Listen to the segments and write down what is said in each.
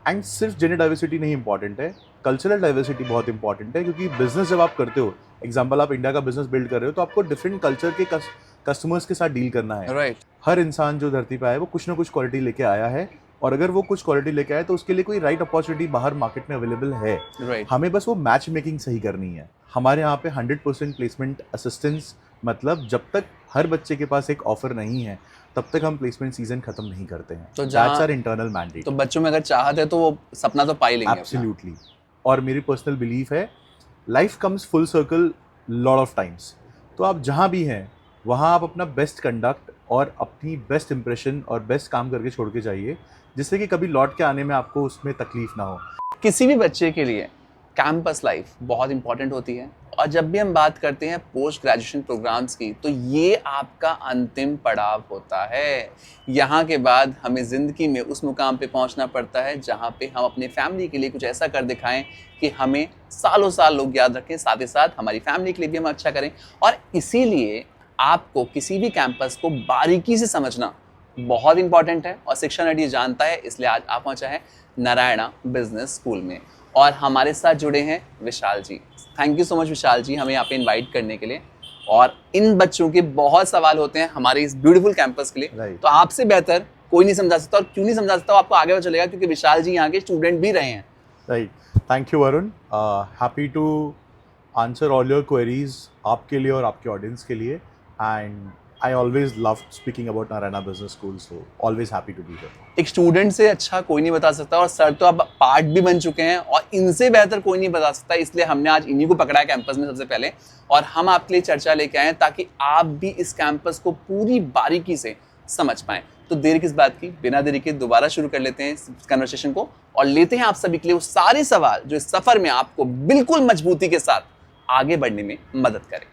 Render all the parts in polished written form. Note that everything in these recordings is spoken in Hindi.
एंड सिर्फ जेंडर डाइवर्सिटी नहीं इंपॉर्टेंट है, कल्चरल डाइवर्सिटी बहुत इंपॉर्टेंट है, क्योंकि बिजनेस जब आप करते हो, एग्जाम्पल आप इंडिया का बिजनेस बिल्ड कर रहे हो, तो आपको डिफरेंट कल्चर के कस्टमर्स के साथ डील करना है। राइट। हर इंसान जो धरती पे आया है वो कुछ ना कुछ क्वालिटी लेके आया है, और अगर वो कुछ क्वालिटी लेके आया तो उसके लिए कोई राइट अपॉर्चुनिटी बाहर मार्केट में अवेलेबल है। राइट। हमें बस वो मैच मेकिंग सही करनी है। हमारे यहाँ पे 100% प्लेसमेंट असिस्टेंस, मतलब जब तक हर बच्चे के पास एक ऑफर नहीं है तब तक हम प्लेसमेंट सीजन खत्म नहीं करते हैं। तो दैट्स आवर इंटरनल मैंडेट। तो बच्चों में अगर चाहत है तो वो सपना तो पा ही लेंगे अपना। एब्सोल्युटली। और मेरी पर्सनल बिलीफ है, life comes full circle lot of times. तो आप जहाँ भी हैं वहाँ आप अपना बेस्ट कंडक्ट और अपनी बेस्ट इंप्रेशन और बेस्ट काम करके छोड़ के जाइए, जिससे कि कभी लौट के आने में आपको उसमें तकलीफ ना हो। किसी भी बच्चे के लिए कैंपस लाइफ बहुत इंपॉर्टेंट होती है, और जब भी हम बात करते हैं पोस्ट ग्रेजुएशन प्रोग्राम्स की, तो ये आपका अंतिम पड़ाव होता है। यहाँ के बाद हमें ज़िंदगी में उस मुकाम पे पहुँचना पड़ता है जहाँ पे हम अपने फैमिली के लिए कुछ ऐसा कर दिखाएं कि हमें सालों साल लोग याद रखें, साथ ही साथ हमारी फैमिली के लिए भी हम अच्छा करें। और इसीलिए आपको किसी भी कैंपस को बारीकी से समझना बहुत इंपॉर्टेंट है, और शिक्षा नेट ये जानता है, इसलिए आज आप पहुंचा है नारायणा बिजनेस स्कूल में, और हमारे साथ जुड़े हैं विशाल जी। थैंक यू सो मच विशाल जी, हमें यहाँ पे इनवाइट करने के लिए। और इन बच्चों के बहुत सवाल होते हैं हमारे इस ब्यूटीफुल कैंपस के लिए, Right. तो आपसे बेहतर कोई नहीं समझा सकता, और क्यों नहीं समझा सकता वो आपको आगे पता चलेगा, क्योंकि विशाल जी यहाँ के स्टूडेंट भी रहे हैं। Right. Thank you Varun. Happy to answer all your queries, आपके लिए और आपके ऑडियंस के लिए। And I always love speaking about Narayana business school, so always happy to be here. एक स्टूडेंट से अच्छा कोई नहीं बता सकता, और सर तो अब पार्ट भी बन चुके हैं, और इनसे बेहतर कोई नहीं बता सकता, इसलिए हमने आज इन्हीं को पकड़ा है कैंपस में सबसे पहले, और हम आपके लिए चर्चा लेके आए हैं ताकि आप भी इस कैंपस को पूरी बारीकी से समझ पाएं। तो देर किस बात की, बिना देरी के दोबारा शुरू कर लेते हैं इस कन्वर्सेशन को, और लेते हैं आप सभी के लिए वो सारे सवाल जो इस सफर में आपको बिल्कुल मजबूती के साथ आगे बढ़ने में मदद करें।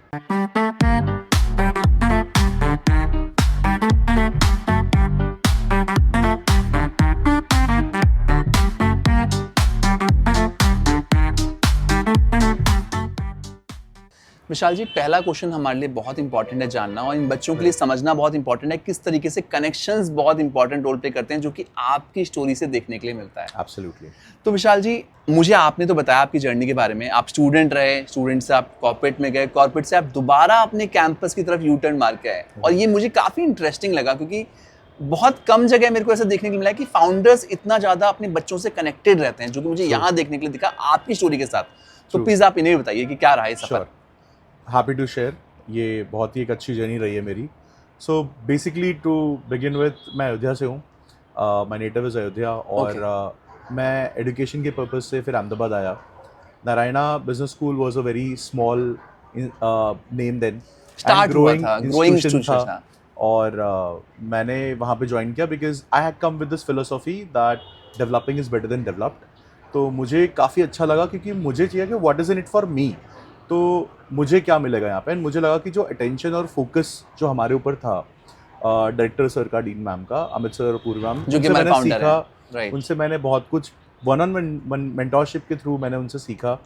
विशाल जी, पहला क्वेश्चन हमारे लिए बहुत इंपॉर्टेंट है जानना, और इन बच्चों के लिए समझना बहुत इंपॉर्टेंट है किस तरीके से कनेक्शंस बहुत इंपॉर्टेंट रोल प्ले करते हैं, जो कि आपकी स्टोरी से देखने के लिए मिलता है। एब्सोल्युटली। तो विशाल जी, मुझे आपने तो बताया आपकी जर्नी के बारे में, आप स्टूडेंट रहे, स्टूडेंट से आप कॉर्पोरेट में गए, कॉर्पोरेट से आप दोबारा अपने कैंपस की तरफ यू टर्न मार के आए, और ये मुझे काफ़ी इंटरेस्टिंग लगा, क्योंकि बहुत कम जगह मेरे को ऐसा देखने को मिला है कि फाउंडर्स इतना ज़्यादा अपने बच्चों से कनेक्टेड रहते हैं, जो कि मुझे यहाँ देखने के लिए दिखा आपकी स्टोरी के साथ। तो प्लीज़ आप इन्हें भी बताइए कि क्या रहा है सफ़र। Happy to share. ये बहुत ही एक अच्छी जर्नी रही है मेरी। So basically to begin with, मैं अयोध्या से हूँ, माय नेटिव इज़ अयोध्या, और मैं एजुकेशन के पर्पज़ से फिर अहमदाबाद आया। Narayana business school was a very small name then, start हुआ था, ग्रोइंग इंस्टीट्यूशन था, और मैंने वहाँ पे ज्वाइन किया because I had come with this philosophy that developing is better than developed. तो मुझे काफ़ी अच्छा लगा, क्योंकि मुझे चाहिए कि what is in it for me, तो मुझे क्या मिलेगा यहाँ पे। एंड मुझे लगा कि जो अटेंशन और फोकस जो हमारे ऊपर था, डायरेक्टर सर का, डीन मैम का, अमित सर और पूर्व मैम, जो कि मैंने फाउंडर सीखा। राइट। उनसे मैंने बहुत कुछ वन ऑन वन मेंटोरशिप के थ्रू मैंने उनसे सीखा,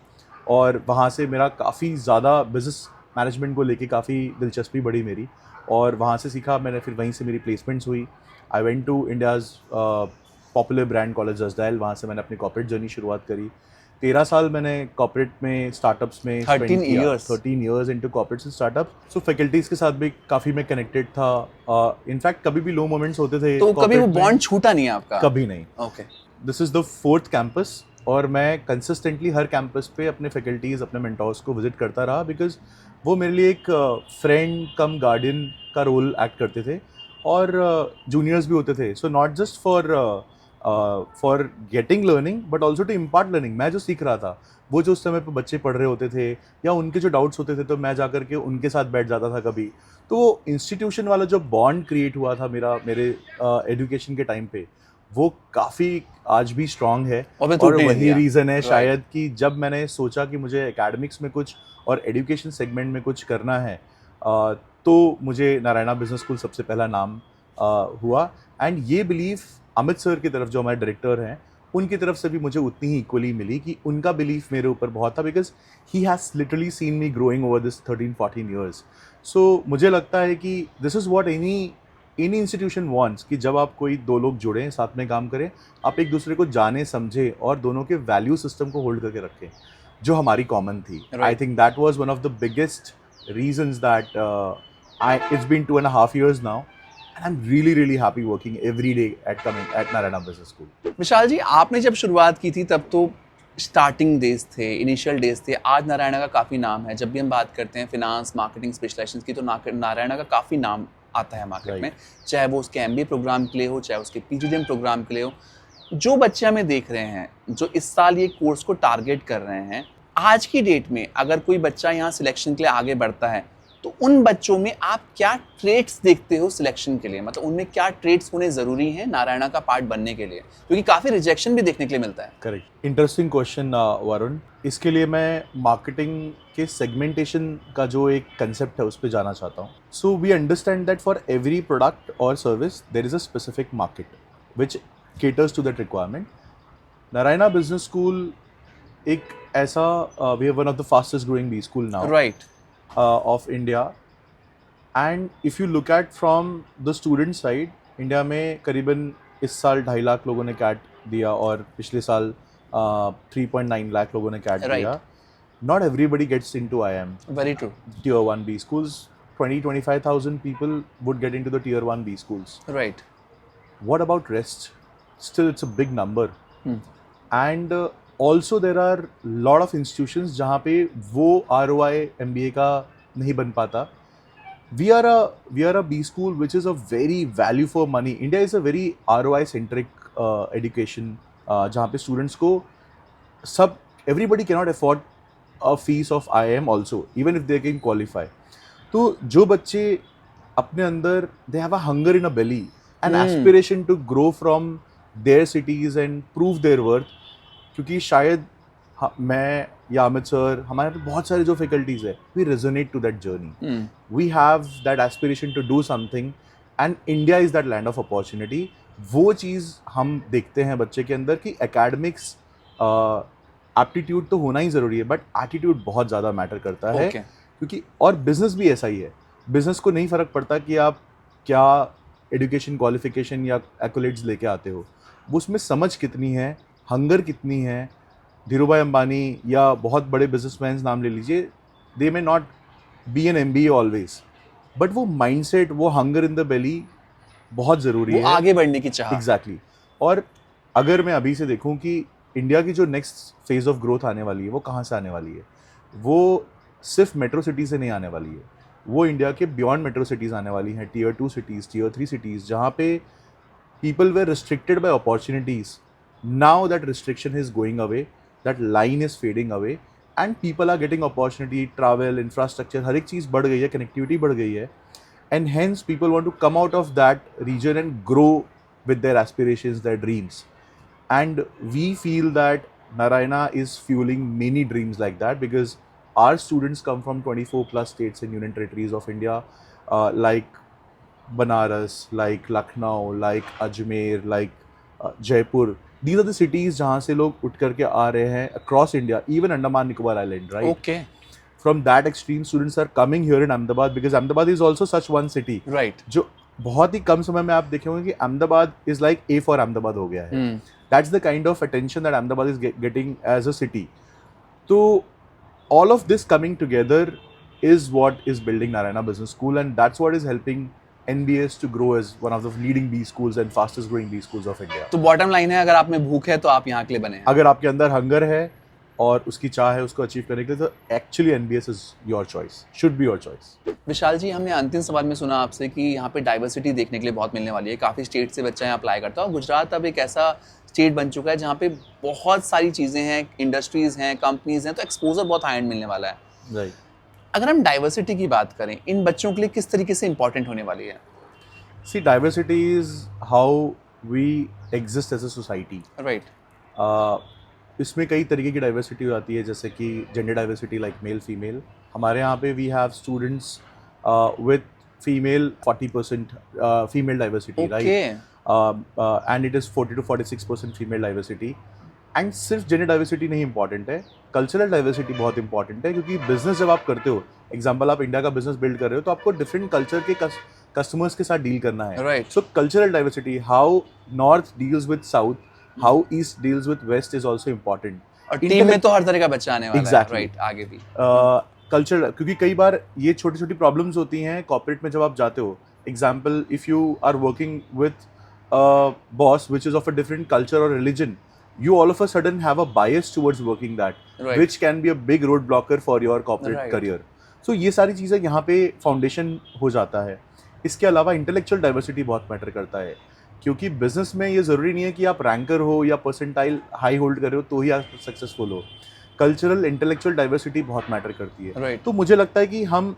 और वहाँ से मेरा काफ़ी ज़्यादा बिजनेस मैनेजमेंट को लेके काफ़ी दिलचस्पी बढ़ी मेरी, और वहाँ से सीखा मैंने। फिर वहीं से मेरी प्लेसमेंट्स हुई। I went to India's popular brand college जसदाइल, वहाँ से मैंने अपनी कॉर्पोरेट जर्नी शुरुआत करी। 13 साल मैंने कॉर्पोरेट में, स्टार्टअप्स में 13 years into corporates and startup. So faculties के साथ भी काफ़ी मैं कनेक्टेड था। इनफैक्ट कभी भी लो मोमेंट्स होते थे तो कभी वो बॉन्ड छूटा नहीं है आपका? कभी नहीं। Okay. This is the 4th campus, और मैं कंसिस्टेंटली हर कैंपस पे अपने फैकल्टीज़, अपने मेंटोर्स को विजिट करता रहा, बिकॉज वो मेरे लिए एक फ्रेंड कम गार्डियन का रोल एक्ट करते थे, और जूनियर्स भी होते थे। So not just for getting learning but also to impart learning. मैं जो सीख रहा था, वो जो उस समय पे बच्चे पढ़ रहे होते थे या उनके जो डाउट्स होते थे, तो मैं जा कर के उनके साथ बैठ जाता था कभी। तो वो इंस्टीट्यूशन वाला जो बॉन्ड क्रिएट हुआ था मेरे एजुकेशन के टाइम पे, वो काफ़ी आज भी स्ट्रांग है। और वही रीज़न है शायद कि जब मैंने सोचा कि मुझे एकेडमिक्स में कुछ और एजुकेशन सेगमेंट में कुछ करना है, तो मुझे नारायणा बिजनेस स्कूल सबसे पहला नाम हुआ। एंड ये बिलीफ अमित सर की तरफ, जो हमारे डायरेक्टर हैं, उनकी तरफ से भी मुझे उतनी ही इक्वली मिली, कि उनका बिलीफ मेरे ऊपर बहुत था, because he has literally seen me growing over this 13-14 years. सो मुझे लगता है कि this is what any any institution wants कि जब आप कोई दो लोग जुड़ें, साथ में काम करें, आप एक दूसरे को जाने समझें और दोनों के वैल्यू सिस्टम को होल्ड करके रखें, जो हमारी कॉमन थी. I think that was one of the biggest reasons that it's been 2.5 years now, and I'm really happy working every day at Narayana Business School. विशाल जी, आपने जब शुरुआत की थी तब तो स्टार्टिंग डेज थे, इनिशियल डेज थे. आज नारायणा का काफ़ी नाम है. जब भी हम बात करते हैं फिनांस, मार्केटिंग स्पेशलाइजेशन की, तो नारायणा का काफ़ी नाम आता है मार्केट में, चाहे वो उसके MBA प्रोग्राम के लिए हो, चाहे उसके PGDM प्रोग्राम के लिए हो. जो बच्चे हमें देख रहे हैं, जो इस साल ये कोर्स को टारगेट कर रहे हैं, आज की डेट में अगर कोई बच्चा यहाँ सिलेक्शन के लिए आगे बढ़ता है, तो उन बच्चों में आप क्या ट्रेट्स देखते हो सिलेक्शन के लिए? मतलब उनमें क्या ट्रेट्स होने ज़रूरी हैं नारायणा का पार्ट बनने के लिए? क्योंकि काफ़ी रिजेक्शन भी देखने के लिए मिलता है. करेक्ट. Interesting question Varun. इसके लिए मैं मार्केटिंग के सेगमेंटेशन का जो एक कंसेप्ट है उस पर जाना चाहता हूँ. So we understand that for every product और service there is a specific market which caters to that requirement. Narayana business school एक ऐसा, we are one of the fastest growing B school now, right, of India. And if you look at from the student side, India में करीबन इस साल 2.5 लाख लोगों ने कैट दिया और पिछले साल 3.9 लाख लोगों ने कैट दिया. Not everybody gets into IIM. very true. Tier 1B schools, 20-25,000 people would get into the Tier 1B schools. Right. What about rest? Still, it's a big number. And also there are lot of institutions जहाँ पे वो ROI MBA का नहीं बन पाता. We are a B school which is a very value for money. India is a very ROI centric education जहाँ पे students को सब everybody cannot afford a fees of IIM also even if they can qualify. तो जो बच्चे अपने अंदर they have a hunger in a belly, an aspiration to grow from their cities and prove their worth. क्योंकि शायद मैं या अमित सर, हमारे पे बहुत सारे जो फैकल्टीज है, we resonate to that journey. We have that aspiration to do something and India is that land of opportunity. वो चीज़ हम देखते हैं बच्चे के अंदर कि एकेडमिक्स एप्टीट्यूड तो होना ही ज़रूरी है, बट एटीट्यूड बहुत ज़्यादा मैटर करता है. क्योंकि और बिजनेस भी ऐसा ही है. बिजनेस को नहीं फ़र्क पड़ता कि आप क्या एजुकेशन क्वालिफिकेशन या एक्कोलेट्स लेके आते हो, वो उसमें समझ कितनी है, हंगर कितनी है. धीरूभाई अंबानी या बहुत बड़े बिजनेसमैन नाम ले लीजिए, they may not be an MBA always, but वो माइंडसेट, वो हंगर इन द बेली बहुत ज़रूरी है, आगे बढ़ने की चाह. एग्जैक्टली. और अगर मैं अभी से देखूं कि इंडिया की जो नेक्स्ट फेज ऑफ ग्रोथ आने वाली है, वो कहाँ से आने वाली है, वो सिर्फ मेट्रो सिटी से नहीं आने वाली है. वो इंडिया के बियॉन्ड मेट्रो सिटीज़ आने वाली हैं, Tier 2 सिटीज़, Tier 3 सिटीज़, जहाँ पे people were restricted by opportunities. Now that restriction is going away, that line is fading away, and people are getting opportunity, travel, infrastructure, हर एक चीज़ बढ़ गई है, connectivity बढ़ गई है, and hence people want to come out of that region and grow with their aspirations, their dreams. And we feel that Narayana is fueling many dreams like that because our students come from 24 plus states and union territories of India, like Banaras, like Lucknow, like Ajmer, like Jaipur. These are the cities जहाँ से लोग उठ करके आ रहे हैं across India, even Andaman Nicobar Island, right? Okay. From that extreme, students are coming here in Ahmedabad because Ahmedabad is also such one city. Right. जो बहुत ही कम समय में आप देखेंगे कि Ahmedabad is like A for Ahmedabad हो गया है. That's the kind of attention that Ahmedabad is getting as a city. तो all of this coming together is what is building Narayana Business School, and that's what is helping NBS to grow as one of the leading B schools and fastest growing B schools of India. तो बॉटम लाइन है, अगर आप में भूख है तो आप यहाँ के लिए बने हैं. अगर आपके अंदर हंगर है और उसकी चाह है उसको अचीव करने के लिए, तो actually NBS is your choice, should be your choice. Vishal ji, हमने अंतिम सवाल में सुना आपसे कि यहाँ पे डाइवर्सिटी देखने के लिए बहुत मिलने वाली है. काफ़ी स्टेट से बच्चा यहाँ अप्लाई करता है और गुजरात अब एक ऐसा स्टेट बन चुका है जहाँ पे बहुत सारी चीज़ें हैं, इंडस्ट्रीज़ हैं, कंपनीज़ हैं, तो एक्सपोजर बहुत हाई एंड मिलने वाला है. राइट. अगर हम डाइवर्सिटी की बात करें, इन बच्चों के लिए किस तरीके से इंपॉर्टेंट होने वाली है? See, diversity is how we exist as a society. Right. इसमें कई तरीके की डाइवर्सिटी आती है, जैसे कि gender diversity like male female. हमारे यहाँ पे we have students with female 40% female diversity, right, and it is 40 to 46% female diversity. And सिर्फ जेंडर डाइवर्सिटी नहीं इंपॉर्टेंट है, कल्चरल डाइवर्सिटी बहुत इंपॉर्टेंट है. क्योंकि बिजनेस जब आप करते हो, एग्जाम्पल आप इंडिया का बिजनेस बिल्ड कर रहे हो, तो आपको डिफरेंट कल्चर के कस्टमर्स के साथ डील करना है. Right. So cultural diversity, how North deals with South, how East deals with West is also important. और टीम में तो हर तरह का बच्चा आने वाला Exactly. है, राइट, आगे भी. कल्चर, क्योंकि कई बार ये छोटी छोटी प्रॉब्लम्स होती हैं कॉर्पोरेट में जब आप जाते हो. Example, if you are working with boss which is of a different culture और religion, you all of a sudden have a bias towards working that, Right. which can be a big road blocker for your corporate Right. career. So ये सारी चीज़ें यहाँ पे फाउंडेशन हो जाता है. इसके अलावा इंटेलेक्चुअल डाइवर्सिटी बहुत मैटर करता है, क्योंकि बिजनेस में ये ज़रूरी नहीं है कि आप रैंकर हो या परसेंटाइल हाई होल्ड कर रहे हो तो ही आप सक्सेसफुल हो. कल्चरल इंटेलेक्चुअल डाइवर्सिटी बहुत मैटर करती है. Right. तो मुझे लगता है कि हम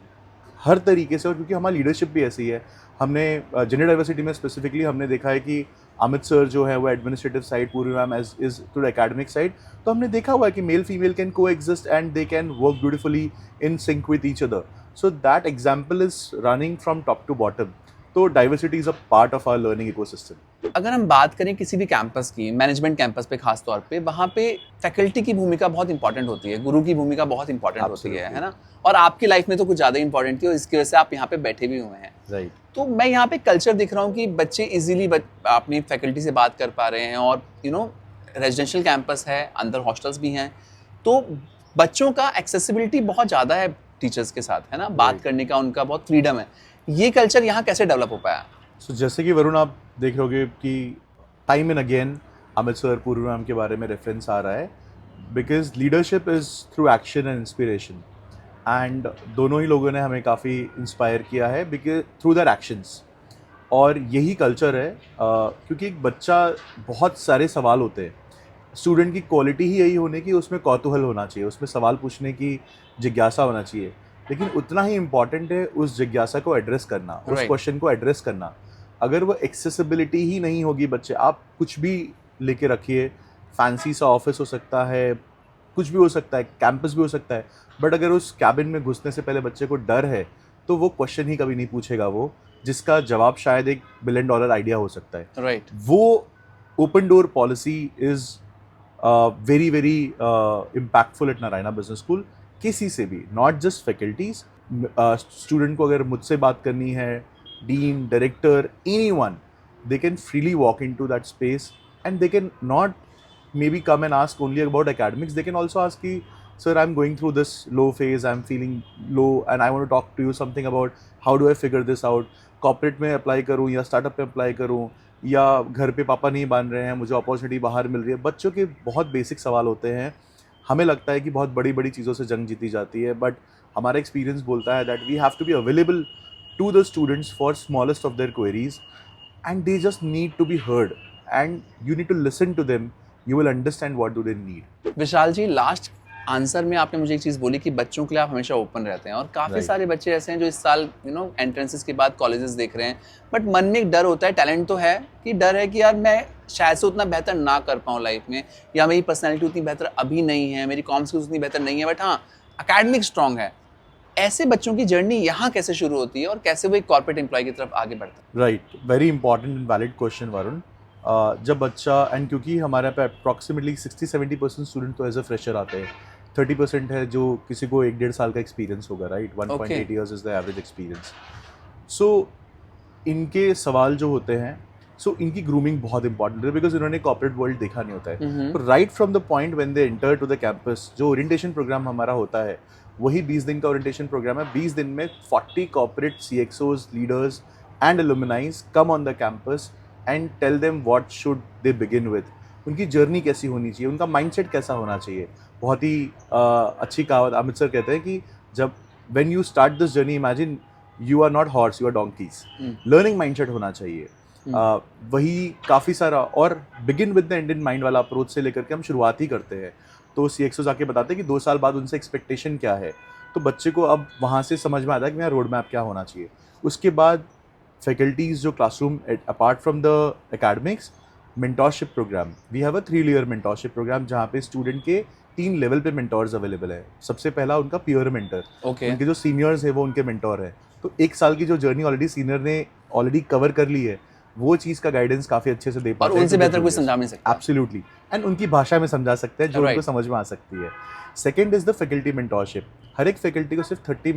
हर तरीके से, और क्योंकि हमारी लीडरशिप भी ऐसी है, हमने जेंडर डाइवर्सिटी में स्पेसिफिकली हमने देखा है कि अमित सर जो है वो administrative side, Purvi ma'am is to academic side, तो हमने देखा हुआ है कि male female can coexist and they can work beautifully in sync with each other. So that example is running from top to bottom. तो diversity is a part of our learning ecosystem. अगर हम बात करें किसी भी कैंपस की, मैनेजमेंट कैंपस पे खास तौर पे, वहाँ पे फैकल्टी की भूमिका बहुत इंपॉर्टेंट होती है, गुरु की भूमिका बहुत इंपॉर्टेंट होती है ना. और आपकी लाइफ में तो कुछ ज़्यादा इंपॉर्टेंट थी और इसकी वजह से आप यहाँ पे बैठे भी हुए हैं. राइट. तो मैं यहाँ पे कल्चर दिख रहा हूँ कि बच्चे इजीली अपनी फैकल्टी से बात कर पा रहे हैं, और रेजिडेंशियल कैंपस है, अंदर हॉस्टल्स भी हैं, तो बच्चों का एक्सेसिबिलिटी बहुत ज़्यादा है टीचर्स के साथ, है ना, बात करने का उनका बहुत फ्रीडम है. ये कल्चर यहाँ कैसे डेवलप हो पाया? सो जैसे कि वरुण आप देख रहे होगे कि time and again Amit sir, पूर्वी मैम के बारे में रेफरेंस आ रहा है, because leadership is through action and inspiration, and दोनों ही लोगों ने हमें काफ़ी इंस्पायर किया है बिकॉज थ्रू देयर एक्शंस. और यही कल्चर है, क्योंकि एक बच्चा, बहुत सारे सवाल होते हैं. स्टूडेंट की क्वालिटी ही यही होने की उसमें कौतूहल होना चाहिए, उसमें सवाल पूछने की जिज्ञासा होना चाहिए, लेकिन उतना ही इम्पॉर्टेंट है उस जिज्ञासा को एड्रेस करना, उस Right. क्वेश्चन को एड्रेस करना. अगर वो एक्सेसिबिलिटी ही नहीं होगी, बच्चे आप कुछ भी लेके रखिए, फैंसी सा ऑफिस हो सकता है, कुछ भी हो सकता है, कैंपस भी हो सकता है, बट अगर उस कैबिन में घुसने से पहले बच्चे को डर है तो वो क्वेश्चन ही कभी नहीं पूछेगा, वो जिसका जवाब शायद एक $1 बिलियन आइडिया हो सकता है. राइट. वो open door policy is very very impactful at Narayana business school. किसी से भी, नॉट जस्ट फैकल्टीज, स्टूडेंट को अगर मुझसे बात करनी है, dean, director, anyone, they can freely walk into that space and they can not maybe come and ask only about academics. They can also ask ki, sir, I'm going through this low phase, I'm feeling low and I want to talk to you something about how do I figure this out. Corporate में अप्लाई करूँ या स्टार्टअप में अप्लाई करूँ, या घर पे पापा नहीं बांध रहे हैं, मुझे अपॉर्चुनिटी बाहर मिल रही है. बच्चों के बहुत बेसिक सवाल होते हैं. हमें लगता है कि बहुत बड़ी बड़ी चीज़ों से जंग जीती जाती है, बट हमारा एक्सपीरियंस बोलता है that we have to be available to the students for smallest of their queries, and they just need to be heard and you need to listen to them. You will understand what do they need. Vishal ji, last answer में आपने मुझे एक चीज़ बोली कि बच्चों के लिए आप हमेशा ओपन रहते हैं, और काफ़ी Right. सारे बच्चे ऐसे हैं जो इस साल एंट्रेंसेस के बाद कॉलेजेस देख रहे हैं, बट मन में एक डर होता है, टैलेंट तो है, कि डर है कि यार मैं शायद से उतना बेहतर ना कर पाऊँ लाइफ में, या मेरी पर्सनैलिटी उतनी बेहतर अभी नहीं है, मेरी कॉम स्किल्स उतनी बेहतर नहीं है, बट हाँ अकेडमिक स्ट्रॉन्ग है. ऐसे बच्चों की जर्नी यहाँ कैसे शुरू होती है और कैसे वो एक कॉर्पोरेट एम्प्लॉय की तरफ आगे बढ़ता है? Right, very important and valid question Varun. जब बच्चा, एंड क्योंकि हमारे पे अप्रॉक्सीमेटली 60-70% स्टूडेंट तो एज अ फ्रेशर आते हैं, 30% है जो किसी को 1-1.5 साल का एक्सपीरियंस होगा, right. 1.8 years is the average experience. So इनके सवाल जो होते हैं, सो इनकी ग्रूमिंग बहुत इंपॉर्टेंट है, बिकॉज इन्होंने कॉर्पोरेट वर्ल्ड देखा नहीं होता है. तो right from the point when they enter to the campus, जो ओरिएंटेशन प्रोग्राम हमारा होता है वही 20 दिन का ओरिएंटेशन प्रोग्राम है. 20 दिन में 40 corporate CXOs, leaders and alumnis come on the campus and tell them what should they begin with. उनकी जर्नी कैसी होनी चाहिए, उनका माइंडसेट कैसा होना चाहिए. बहुत ही अच्छी कहावत अमित सर कहते हैं कि जब when you start this journey, imagine you are not horse, you are donkeys. Learning mindset होना चाहिए. वही काफ़ी सारा, और begin with the end in mind वाला अप्रोच से लेकर के हम शुरुआत ही करते हैं. तो CXOs आके बताते हैं कि 2 साल बाद उनसे एक्सपेक्टेशन क्या है, तो बच्चे को अब वहाँ से समझ में आता है कि मेरा रोड मैप क्या होना चाहिए. उसके बाद फैकल्टीज़ जो classroom, apart from the academics, mentorship program, we have a 3 layer mentorship program जहाँ पे स्टूडेंट के 3 लेवल पे मेंटोर्स अवेलेबल है. सबसे पहला उनका पीयर मेंटर, उनके जो सीनियर्स है वो उनके मेंटोर है. तो 1 साल की जो जर्नी ऑलरेडी सीनियर ने ऑलरेडी कवर कर ली है, वो चीज़ का गाइडेंस काफ़ी अच्छे से दे पाते हैं. और उनसे बेहतर कोई समझा नहीं सकता. एब्सोल्युटली, एंड उनकी भाषा में समझा सकते हैं जो उनको समझ में आ सकती है. Second is the faculty mentorship. हर एक फैकल्टी को सिर्फ 30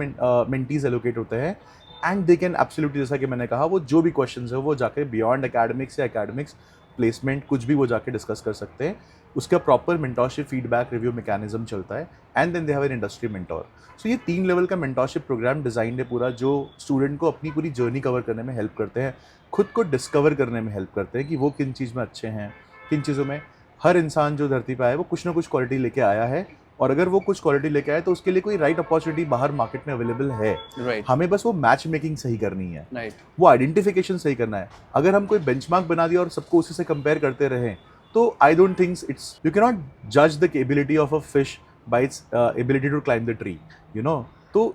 मेंटीज एलोकेट होते हैं, एंड दे कैन एब्सोल्युटली, जैसा कि मैंने कहा, वो जो भी क्वेश्चंस है वो जाके बियॉन्ड एकेडमिक्स या एकेडमिक्स प्लेसमेंट कुछ भी वो जाके डिस्कस कर सकते हैं। उसका proper mentorship feedback review mechanism चलता है and then they have an industry mentor. So ये 3 लेवल का मेंटोरशिप प्रोग्राम डिजाइन है पूरा, जो स्टूडेंट को अपनी पूरी जर्नी कवर करने में हेल्प करते हैं, खुद को डिस्कवर करने में हेल्प करते हैं कि वो किन चीज़ में अच्छे हैं, किन चीज़ों में। हर इंसान जो धरती पर आया है वो कुछ ना कुछ क्वालिटी लेके आया है, और अगर वो कुछ क्वालिटी लेके आए तो उसके लिए कोई राइट अपॉर्चुनिटी बाहर मार्केट में अवेलेबल है। राइट, हमें बस वो मैच मेकिंग सही करनी है, राइट, वो आइडेंटिफिकेशन सही करना है। अगर हम कोई बेंचमार्क बना दिया और सबको उसी से कंपेयर करते रहें तो I don't think it's, you can not जज the ability of a fish by its ability to climb the tree, you know. तो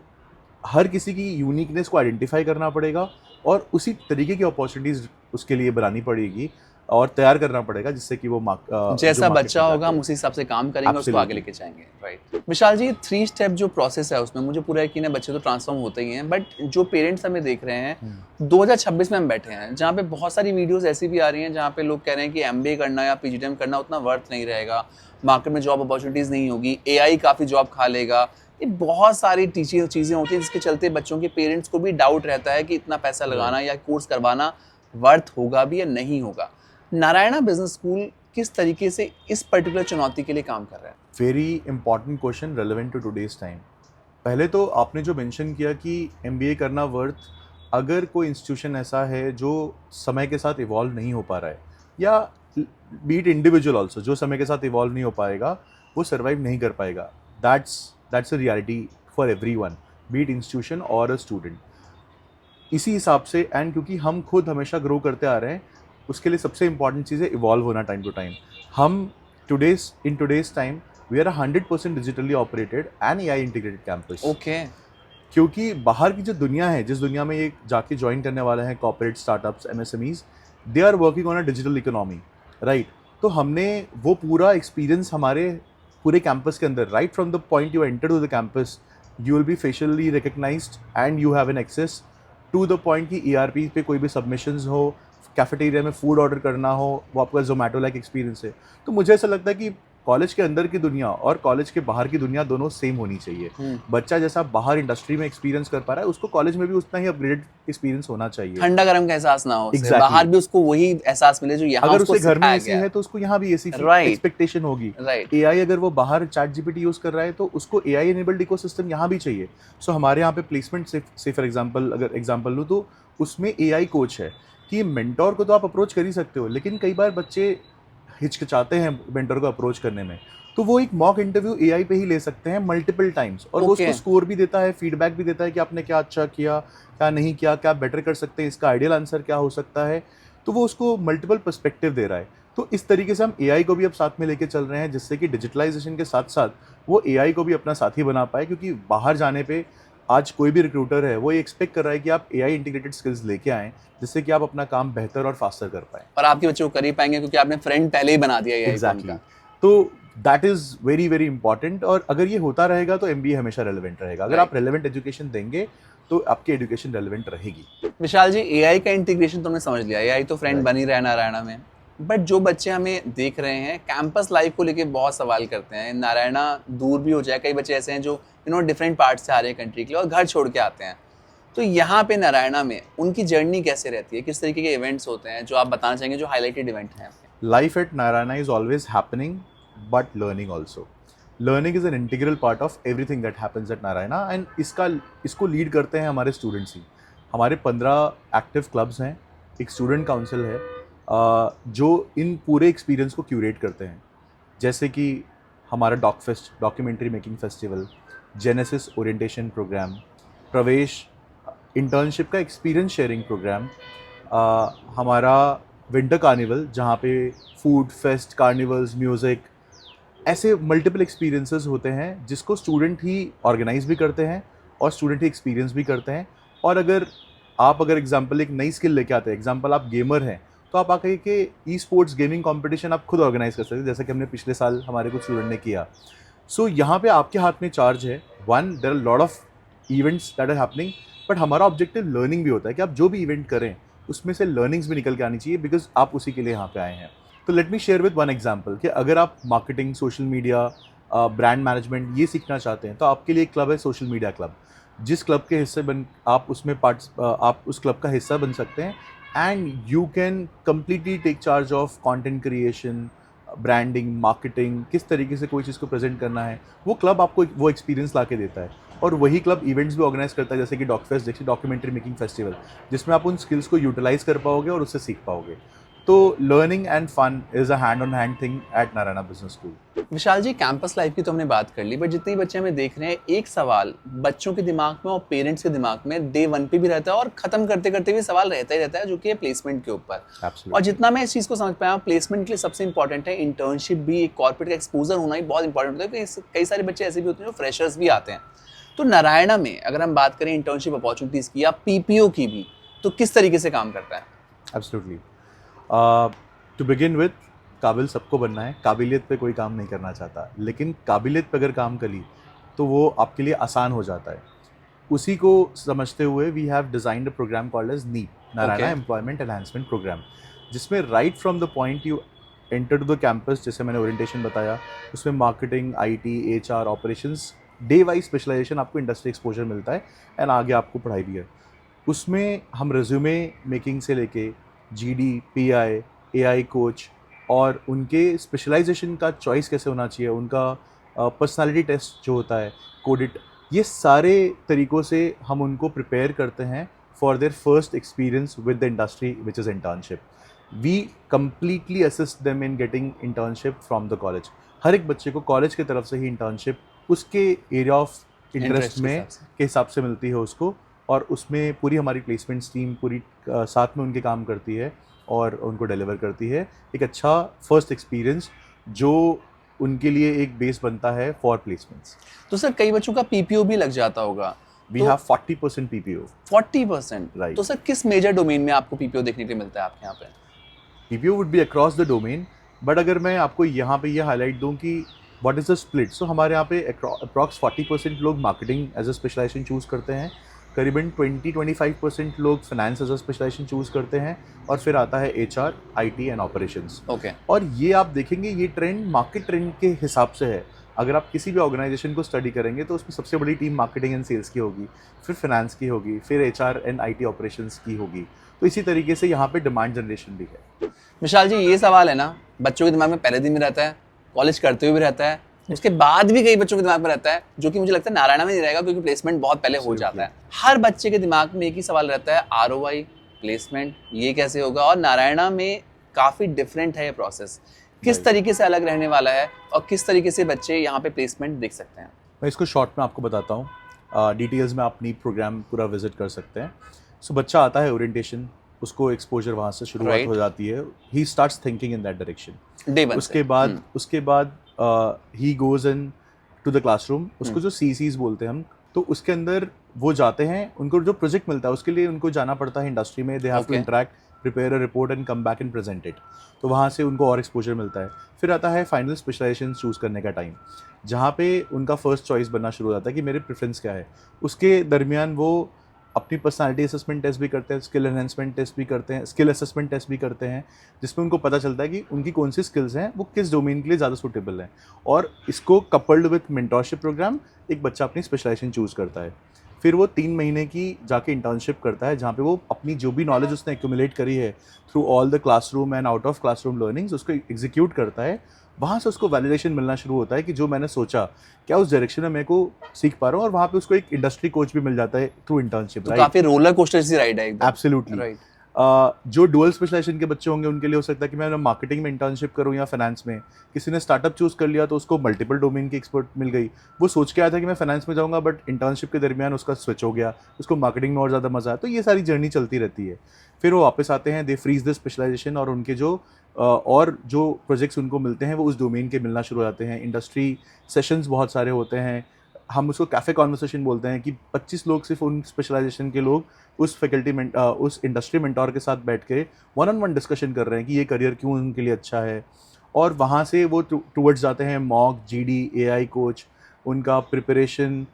हर किसी की यूनिकनेस को आइडेंटिफाई करना पड़ेगा और उसी तरीके की अपॉर्चुनिटीज उसके लिए बनानी पड़ेगी और तैयार करना पड़ेगा, जिससे कि वो जैसा बच्चा होगा हम उसी हिसाब से काम करेंगे, उसको आगे लेके जाएंगे। राइट विशाल जी, 3 स्टेप जो प्रोसेस है उसमें मुझे पूरा यकीन है बच्चे तो ट्रांसफॉर्म होते ही हैं, बट जो पेरेंट्स हमें देख रहे हैं 2026 में हम बैठे हैं जहाँ पे बहुत सारी वीडियोस ऐसी भी आ रही हैं जहाँ पे लोग कह रहे हैं कि MBA करना या PGDM करना उतना वर्थ नहीं रहेगा, मार्केट में जॉब अपॉर्चुनिटीज़ नहीं होगी, AI काफ़ी जॉब खा लेगा। ये बहुत सारी चीज़ें होती हैं जिसके चलते बच्चों के पेरेंट्स को भी डाउट रहता है कि इतना पैसा लगाना या कोर्स करवाना वर्थ होगा भी या नहीं होगा। नारायणा बिजनेस स्कूल किस तरीके से इस पर्टिकुलर चुनौती के लिए काम कर रहा है? Very important question, relevant to today's time. पहले तो आपने जो मेंशन किया कि MBA करना वर्थ, अगर कोई इंस्टीट्यूशन ऐसा है जो समय के साथ इवॉल्व नहीं हो पा रहा है, या बीट इंडिविजुअल ऑल्सो जो समय के साथ इवॉल्व नहीं हो पाएगा, वो सर्वाइव नहीं कर पाएगा। That's a reality for everyone, be it institution और अ स्टूडेंट। इसी हिसाब से, एंड क्योंकि हम खुद हमेशा ग्रो करते आ रहे हैं, उसके लिए सबसे इंपॉर्टेंट चीज़ है इवॉल्व होना टाइम टू टाइम। हम in today's time we are 100% digitally operated and AI integrated campus. Okay, क्योंकि बाहर की जो दुनिया है, जिस दुनिया में ये जाके ज्वाइन करने वाले हैं corporate startups, MSMEs, they are working on a digital economy, right. तो हमने वो पूरा एक्सपीरियंस हमारे पूरे कैंपस के अंदर, right from the point you enter to the campus, you will be facially recognized and you have an access to the point कि ERP पे कोई भी सबमिशंस हो, कैफेटेरिया में फूड ऑर्डर करना हो, वो आपका जोमेटो लाइक एक्सपीरियंस है। तो मुझे ऐसा लगता है कि कॉलेज के अंदर की दुनिया और कॉलेज के बाहर की दुनिया दोनों सेम होनी चाहिए। बच्चा जैसा बाहर इंडस्ट्री में एक्सपीरियंस कर पा रहा है, उसको कॉलेज में भी उतना ही अपग्रेडेड एक्सपीरियंस होना चाहिए। ठंडा गर्म का एहसास ना हो, Exactly. बाहर भी उसको वही एहसास मिले जो यहाँ अगर उसको उसके घर में सिखाया एसी गया है तो उसको यहाँ भी एसी Right. एक्सपेक्टेशन होगी। राइट, AI अगर वो बाहर ChatGPT यूज कर रहा है तो उसको AI एनेबल्ड इकोसिस्टम यहाँ भी चाहिए। सो हमारे यहाँ पे प्लेसमेंट से फॉर एग्जांपल, अगर एग्जांपल लूँ तो उसमें AI कोच है कि मेंटोर को तो आप अप्रोच कर ही सकते हो, लेकिन कई बार बच्चे हिचकिचाते हैं मेंटोर को अप्रोच करने में, तो वो एक मॉक इंटरव्यू AI पे ही ले सकते हैं मल्टीपल टाइम्स, और वो Okay. उसको स्कोर भी देता है, फीडबैक भी देता है कि आपने क्या अच्छा किया, क्या नहीं किया, क्या बेटर कर सकते हैं, इसका आइडियल आंसर क्या हो सकता है। तो वो उसको मल्टीपल पर्सपेक्टिव दे रहा है। तो इस तरीके से हम AI को भी अब साथ में लेके चल रहे हैं, जिससे कि डिजिटलाइजेशन के साथ साथ वो AI को भी अपना साथी बना पाए, क्योंकि बाहर जाने पे आज कोई भी रिक्रूटर है वो ये एक्सपेक्ट कर रहा है कि आप AI इंटीग्रेटेड स्किल्स लेके आएँ, जिससे कि आप अपना काम बेहतर और फास्टर कर पाएँ। और आपके बच्चे को कर ही पाएंगे क्योंकि आपने फ्रेंड पहले ही बना दिया है एग्जैक्टली। तो that is very very important, और अगर ये होता रहेगा तो MBA हमेशा रेलेवेंट रहेगा। अगर आप रेलेवेंट एजुकेशन देंगे तो आपकी एजुकेशन रेलेवेंट रहेगी। विशाल जी, AI का इंटीग्रेशन तुमने समझ लिया, AI तो फ्रेंड Right. बन ही रहा है नारायणा में, बट जो बच्चे हमें देख रहे हैं कैंपस लाइफ को लेके बहुत सवाल करते हैं, नारायणा दूर भी हो जाए, कई बच्चे ऐसे हैं जो डिफरेंट पार्ट से आ रहे हैं कंट्री के लिए और घर छोड़ के आते हैं, तो यहाँ पे नारायणा में उनकी जर्नी कैसे रहती है, किस तरीके के इवेंट्स होते हैं जो आप बताना चाहेंगे, जो हाईलाइटेड इवेंट हैं? Life at Narayana is always happening, but learning also. Learning is an integral part of everything that happens at Narayana, and इसको लीड करते हैं हमारे स्टूडेंट्स ही। हमारे 15 एक्टिव क्लब्स हैं, एक स्टूडेंट काउंसिल है जो इन पूरे एक्सपीरियंस को क्यूरेट करते हैं, जैसे कि हमारा doc fest, documentary making festival, Genesis orientation program, Pravesh internship का एक्सपीरियंस शेयरिंग प्रोग्राम, हमारा विंटर कार्निवल जहाँ पे फूड फेस्ट, कार्निवल्स, म्यूज़िक, ऐसे मल्टीपल एक्सपीरियंसेस होते हैं जिसको स्टूडेंट ही ऑर्गेनाइज भी करते हैं और स्टूडेंट ही एक्सपीरियंस भी करते हैं। और अगर एग्जांपल एक नई स्किल लेके आते हैं, एग्जांपल आप गेमर हैं, तो आप आके के ई स्पोर्ट्स गेमिंग कंपटीशन आप खुद ऑर्गेनाइज कर सकते हैं, जैसे कि हमने पिछले साल हमारे कुछ स्टूडेंट ने किया। सो यहाँ पे आपके हाथ में चार्ज है। One, there are lot of events that are happening, but हमारा ऑब्जेक्टिव लर्निंग भी होता है कि आप जो भी इवेंट करें उसमें से लर्निंग्स भी निकल के आनी चाहिए, बिकॉज आप उसी के लिए यहाँ पे आए हैं। तो let me share with one example कि अगर आप marketing, social media, brand management ये सीखना चाहते हैं, तो आपके लिए एक क्लब है सोशल मीडिया क्लब, जिस क्लब के हिस्से बन आप उसमें आप उस क्लब का हिस्सा बन सकते हैं and you can completely take charge of content creation, branding, marketing, किस तरीके से कोई चीज़ को प्रेजेंट करना है, वो क्लब आपको वो एक्सपीरियंस ला के देता है। और वही क्लब इवेंट्स भी ऑर्गेनाइज करता है, जैसे कि डॉक फेस्ट, जैसे डॉक्यूमेंट्री मेकिंग फेस्टिवल, जिसमें आप उन स्किल्स को यूटिलाइज कर पाओगे और उससे सीख पाओगे। तो learning and fun is a hand on hand thing at Narayana business school. Vishal ji, campus life की तो हमने बात कर ली, बट जितने बच्चे हमें देख रहे हैं, एक सवाल बच्चों के दिमाग में और पेरेंट्स के दिमाग में डे 1 पे भी रहता है और खत्म करते करते भी सवाल रहता ही रहता है, जो कि है प्लेसमेंट के ऊपर। Absolutely. और जितना मैं इस चीज़ को समझ पाया, प्लेसमेंट के लिए सबसे इंपॉर्टेंट है इंटर्नशिप भी, एक कॉर्पोरेट का एक्सपोजर होना ही बहुत इंपॉर्टेंट होता है, क्योंकि कई सारे बच्चे ऐसे भी होते हैं जो फ्रेशर्स भी आते हैं। तो नारायणा में अगर हम बात करें इंटर्नशिप अपॉर्चुनिटीज़ की या पीपीओ की भी, तो किस तरीके से काम करता है? एब्सोल्युटली। टू बिगिन विद, काबिल सबको बनना है, काबिलियत पे कोई काम नहीं करना चाहता, लेकिन काबिलियत पे अगर काम करी तो वो आपके लिए आसान हो जाता है। उसी को समझते हुए we have designed a program called as NEEP, Narayana Okay. Employment enhancement program, जिसमें right from the point you enter to the campus, जैसे मैंने ओरिएंटेशन बताया, उसमें marketing, IT, HR, operations, day wise specialization, आपको इंडस्ट्री एक्सपोजर मिलता है एंड आगे आपको पढ़ाई भी है। उसमें हम रिज्यूमे मेकिंग से लेके जीडी, पीआई, एआई कोच और उनके स्पेशलाइजेशन का चॉइस कैसे होना चाहिए, उनका पर्सनालिटी टेस्ट जो होता है, कोडिट, ये सारे तरीक़ों से हम उनको प्रिपेयर करते हैं for their first experience with the industry which is internship. We completely assist them in getting internship from the college. हर एक बच्चे को कॉलेज की तरफ से ही इंटर्नशिप उसके एरिया ऑफ इंटरेस्ट में के हिसाब से मिलती है उसको, और उसमें पूरी हमारी प्लेसमेंट्स टीम पूरी साथ में उनके काम करती है और उनको डिलीवर करती है एक अच्छा फर्स्ट एक्सपीरियंस, जो उनके लिए एक बेस बनता है फॉर प्लेसमेंट्स। तो सर, कई बच्चों का पीपीओ भी लग जाता होगा। वी तो हैव 40% पीपीओ। 40%? Right. तो सर, किस मेजर डोमेन में आपको पीपीओ देखने के लिए मिलता है आपके यहाँ पे? PPO would be across the domain, but अगर मैं आपको यहाँ पे ये हाईलाइट दूँ कि what is the split, so हमारे यहाँ पे अप्रॉक्स 40% लोग marketing as a specialization choose करते हैं, करीबन 20-25% लोग finance as a specialization choose करते हैं, और फिर आता है HR, IT and operations. Okay. और ये आप देखेंगे, ये ट्रेंड मार्केट ट्रेंड के हिसाब से है। अगर आप किसी भी ऑर्गेनाइजेशन को स्टडी करेंगे तो उसमें सबसे बड़ी टीम मार्केटिंग एंड सेल्स की होगी, फिर फाइनेंस की होगी, फिर एचआर एंड आईटी ऑपरेशंस की होगी। तो इसी तरीके से यहाँ पे डिमांड जनरेशन भी है। विशाल जी, ये सवाल है ना, बच्चों के दिमाग में पहले दिन में रहता है, कॉलेज करते हुए भी रहता है, उसके बाद भी कई बच्चों के दिमाग में रहता है, जो कि मुझे लगता है नारायणा में नहीं रहेगा, क्योंकि प्लेसमेंट बहुत पहले हो जाता है। हर बच्चे के दिमाग में एक ही सवाल रहता है, आरओआई, प्लेसमेंट, ये कैसे होगा? और नारायणा में काफ़ी डिफरेंट है ये प्रोसेस। किस तरीके से अलग रहने वाला है और किस तरीके से बच्चे यहाँ पे प्लेसमेंट देख सकते हैं? मैं इसको शॉर्ट में आपको बताता हूँ। डिटेल्स में आप नीट प्रोग्राम पूरा विजिट कर सकते हैं। सो बच्चा आता है ओरिएंटेशन, उसको एक्सपोजर वहाँ से शुरुआत हो जाती है, he starts thinking in that direction. Day 1 उसके बाद he goes in to the classroom, उसको जो सीसीज बोलते हैं हम, तो उसके अंदर वो जाते हैं, उनको जो प्रोजेक्ट मिलता है उसके लिए उनको जाना पड़ता है इंडस्ट्री में, they have to interact, prepare a report and come back and present it. तो वहाँ से उनको और एक्सपोजर मिलता है। फिर आता है फाइनल स्पेशलाइजेशन चूज़ करने का टाइम, जहाँ पे उनका फर्स्ट चॉइस बनना शुरू हो जाता है कि मेरे प्रेफरेंस क्या है। उसके दरमियान वो अपनी पर्सनालिटी असेसमेंट टेस्ट भी करते हैं, स्किल एनहेंसमेंट टेस्ट भी करते हैं, स्किल असेसमेंट टेस्ट भी करते हैं, जिसमें उनको पता चलता है कि उनकी कौन सी स्किल्स हैं, वो किस डोमेन के लिए ज़्यादा सूटेबल हैं। और इसको कपल्ड विथ मेंटोरशिप प्रोग्राम एक बच्चा अपनी स्पेशलाइजेशन चूज़ करता है। फिर वो 3 महीने की जाके इंटर्नशिप करता है, जहाँ पे वो अपनी जो भी नॉलेज उसने एक्यूमुलेट करी है through all the classroom and out of classroom learnings, उसको एग्जीक्यूट करता है। वहाँ से उसको वैलिडेशन मिलना शुरू होता है कि जो मैंने सोचा, क्या उस डायरेक्शन में मेरे को सीख पा रहा हूँ। और वहाँ पे उसको एक इंडस्ट्री कोच भी मिल जाता है थ्रू इंटर्नशिप। तो काफी रोलर कोस्टर सी राइड है एकदम। Absolutely right. जो डुअल स्पेशलाइजेशन के बच्चे होंगे उनके लिए हो सकता है कि मैं मार्केटिंग में इंटर्नशिप करूं या फाइनेंस में। किसी ने स्टार्टअप चूज़ कर लिया तो उसको मल्टीपल डोमेन की एक्सपर्ट मिल गई। वो सोच के आया था कि मैं फाइनेंस में जाऊंगा, बट इंटर्नशिप के दरमियान उसका स्विच हो गया, उसको मार्केटिंग में और ज़्यादा मज़ा आया। तो ये सारी जर्नी चलती रहती है। फिर वो वापस आते हैं, दे फ्रीज द स्पेशलाइजेशन, और उनके जो प्रोजेक्ट्स उनको मिलते हैं वो उस डोमेन के मिलना शुरू हो जाते हैं। इंडस्ट्री सेशंस बहुत सारे होते हैं, हम उसको कैफ़े कॉन्वर्सेशन बोलते हैं, कि 25 लोग सिर्फ उन स्पेशलाइजेशन के लोग उस फैकल्टी में उस इंडस्ट्री मेंटोर के साथ बैठ के वन ऑन वन डिस्कशन कर रहे हैं कि ये करियर क्यों उनके लिए अच्छा है। और वहाँ से वो टूवर्ड्स जाते हैं मॉक, जीडी, एआई कोच, उनका प्रिपरेशन,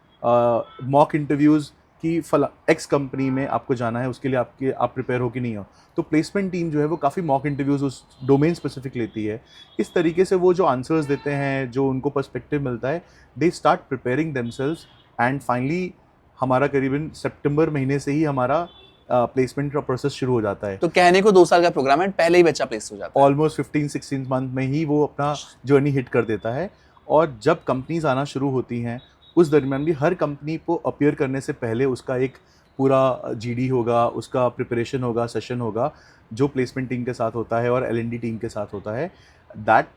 मॉक इंटरव्यूज़ कि फला एक्स कंपनी में आपको जाना है, उसके लिए आप प्रिपेयर हो कि नहीं हो। तो प्लेसमेंट टीम जो है वो काफ़ी मॉक इंटरव्यूज़ उस डोमेन स्पेसिफिक लेती है। इस तरीके से वो जो आंसर्स देते हैं, जो उनको पर्सपेक्टिव मिलता है, they start preparing themselves, and finally हमारा करीबन सितंबर महीने से ही हमारा प्लेसमेंट का प्रोसेस शुरू हो जाता है। तो कहने को 2 साल का प्रोग्राम है, पहले ही बच्चा प्लेस हो जाता है। ऑलमोस्ट 15-16 मंथ में ही वो अपना जर्नी हिट कर देता है। और जब कंपनीज आना शुरू होती हैं उस दरमियान भी हर कंपनी को अपीयर करने से पहले उसका एक पूरा जीडी होगा, उसका प्रिपरेशन होगा, सेशन होगा जो प्लेसमेंट टीम के साथ होता है और एल&डी टीम के साथ होता है। That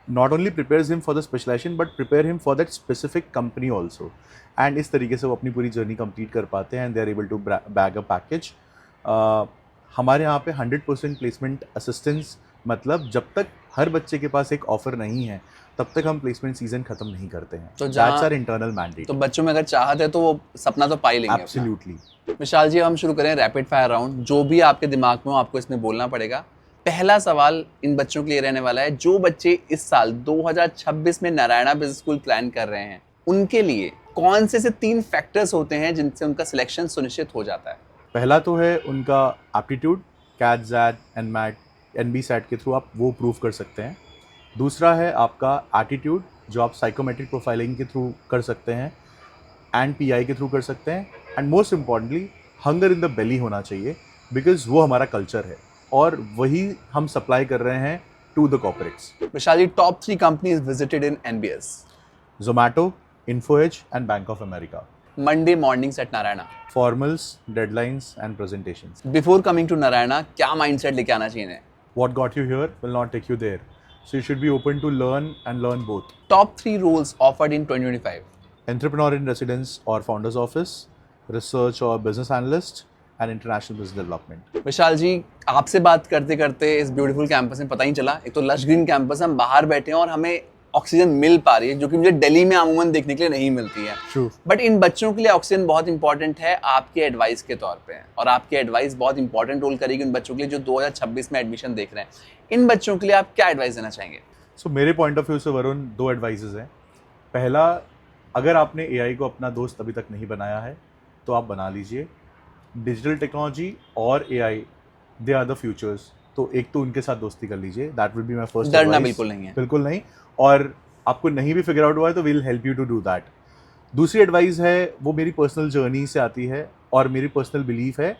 not only prepares him for the specialization but prepare him for that specific company also. And इस तरीके से वो अपनी पूरी जर्नी कंप्लीट कर पाते हैं and they are able to bag a package. हमारे यहाँ पे 100% प्लेसमेंट असिस्टेंस, मतलब जब तक हर बच्चे के पास एक ऑफर नहीं है तब तक हम प्लेसमेंट सीजन खत्म नहीं करते हैं। तो दैट्स आवर इंटरनल मैंडेट। तो बच्चों में अगर चाहत है तो वो सपना तो पा ही लेंगे। एब्सोल्युटली। विशाल जी, हम शुरू करें रैपिड फायर राउंड। जो भी आपके दिमाग में हो आपको इसमें बोलना पड़ेगा। पहला सवाल इन बच्चों के लिए रहने वाला है, जो बच्चे इस साल 2026 में नारायणा बिजनेस स्कूल प्लान कर रहे हैं उनके लिए कौन से 3 फैक्टर्स होते हैं जिनसे उनका सिलेक्शन सुनिश्चित हो जाता है? पहला तो है उनका एप्टीट्यूड, कैट, जैट, एनमैट, एनबीसैट के थ्रू आप वो प्रूव कर सकते हैं। दूसरा है आपका एटीट्यूड, जो आप साइकोमेट्रिक प्रोफाइलिंग के थ्रू कर सकते हैं एंड पीआई के थ्रू कर सकते हैं। And most importantly hunger in the बेली होना चाहिए, बिकॉज वो हमारा कल्चर है और वही हम सप्लाई कर रहे हैं to the corporates. Vishal ji, top 3 companies visited in NBS? Zomato, Info Edge and Bank of America. Monday mornings at Narayana? Formals, deadlines and presentations. Before coming to Narayana क्या माइंडसेट लेके आना चाहिए? What got you here will not take you there. So you should be open to learn and learn both. Top 3 roles offered in 2025? Entrepreneur in residence or founder's office, research or business analyst, and international business development. विशाल जी, आपसे बात करते करते इस ब्यूटीफुल कैंपस में पता ही चला, एक तो लश ग्रीन कैंपस, हम बाहर बैठे हैं और हमें ऑक्सीजन मिल पा रही है जो कि मुझे दिल्ली में अमूमन देखने के लिए नहीं मिलती है। True. बट इन बच्चों के लिए ऑक्सीजन बहुत इंपॉर्टेंट है आपके एडवाइस के तौर पे, और आपकी एडवाइस बहुत इंपॉर्टेंट रोल करेगी उन बच्चों के लिए जो 2026 में एडमिशन देख रहे हैं। इन बच्चों के लिए आप क्या एडवाइस देना चाहेंगे? So मेरे पॉइंट ऑफ व्यू से वरुण 2 एडवाइसेस हैं। पहला, अगर आपने एआई को अपना दोस्त अभी तक नहीं बनाया है तो आप बना लीजिए। डिजिटल टेक्नोलॉजी और AI, they are the futures, तो एक तो उनके साथ दोस्ती कर लीजिए। That will be my first advice. डरना बिल्कुल नहीं है। बिल्कुल नहीं। और आपको नहीं भी फिगर आउट हुआ है तो we'll help you to do that. दूसरी एडवाइस है, वो मेरी पर्सनल जर्नी से आती है और मेरी पर्सनल बिलीफ है,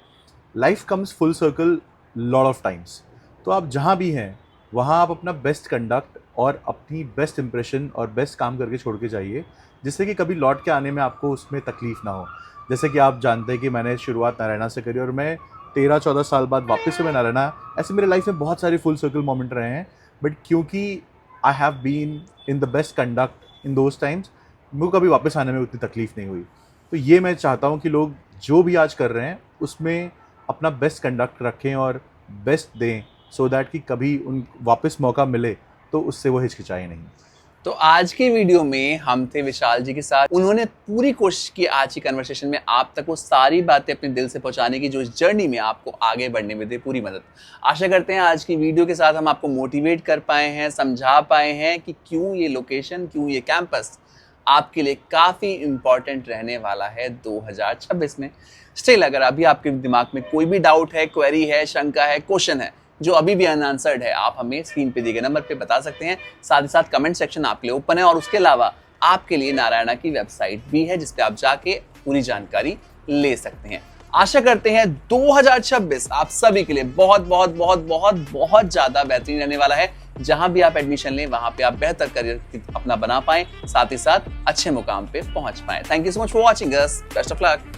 life comes full circle lot of times. तो आप जहाँ भी हैं वहाँ आप अपना बेस्ट कंडक्ट और अपनी बेस्ट इंप्रेशन और बेस्ट काम करके छोड़ के जाइए, जिससे कि कभी लौट के आने में आपको उसमें तकलीफ ना हो। जैसे कि आप जानते हैं कि मैंने शुरुआत नारायणा से करी और मैं 13-14 साल बाद वापस से मैं नारायणा, ऐसे मेरे लाइफ में बहुत सारे फुल सर्कल मोमेंट रहे हैं, बट क्योंकि I have been in the best conduct in those times, मुझे कभी वापस आने में उतनी तकलीफ नहीं हुई। तो ये मैं चाहता हूँ कि लोग जो भी आज कर रहे हैं उसमें अपना बेस्ट कंडक्ट रखें और बेस्ट दें, सो दैट कि कभी उन वापस मौका मिले तो उससे वो हिचकिचाए नहीं। तो आज के वीडियो में हम थे विशाल जी के साथ। उन्होंने पूरी कोशिश की आज की कन्वर्सेशन में आप तक वो सारी बातें अपने दिल से पहुंचाने की जो इस जर्नी में आपको आगे बढ़ने में दे पूरी मदद। आशा करते हैं आज की वीडियो के साथ हम आपको मोटिवेट कर पाए हैं, समझा पाए हैं कि क्यों ये लोकेशन, क्यों ये कैंपस आपके लिए काफ़ी इम्पॉर्टेंट रहने वाला है 2026 में। स्टिल अगर अभी आपके दिमाग में कोई भी डाउट है, क्वेरी है, शंका है, क्वेश्चन है जो अभी भी अनआंसर्ड है, आप हमें स्क्रीन पे दिए गए नंबर पे बता सकते हैं। साथ ही साथ कमेंट सेक्शन आपके लिए ओपन है और उसके अलावा आपके लिए नारायणा की वेबसाइट भी है जिस पे आप जाके पूरी जानकारी ले सकते हैं। आशा करते हैं 2026 आप सभी के लिए बहुत बहुत बहुत बहुत बहुत ज़्यादा बेहतरीन रहने वाला है। जहां भी आप एडमिशन लें वहां पे आप बेहतर करियर अपना बना पाएं, साथ ही साथ अच्छे मुकाम पे पहुंच पाएं। Thank you so much for watching us. Best of luck.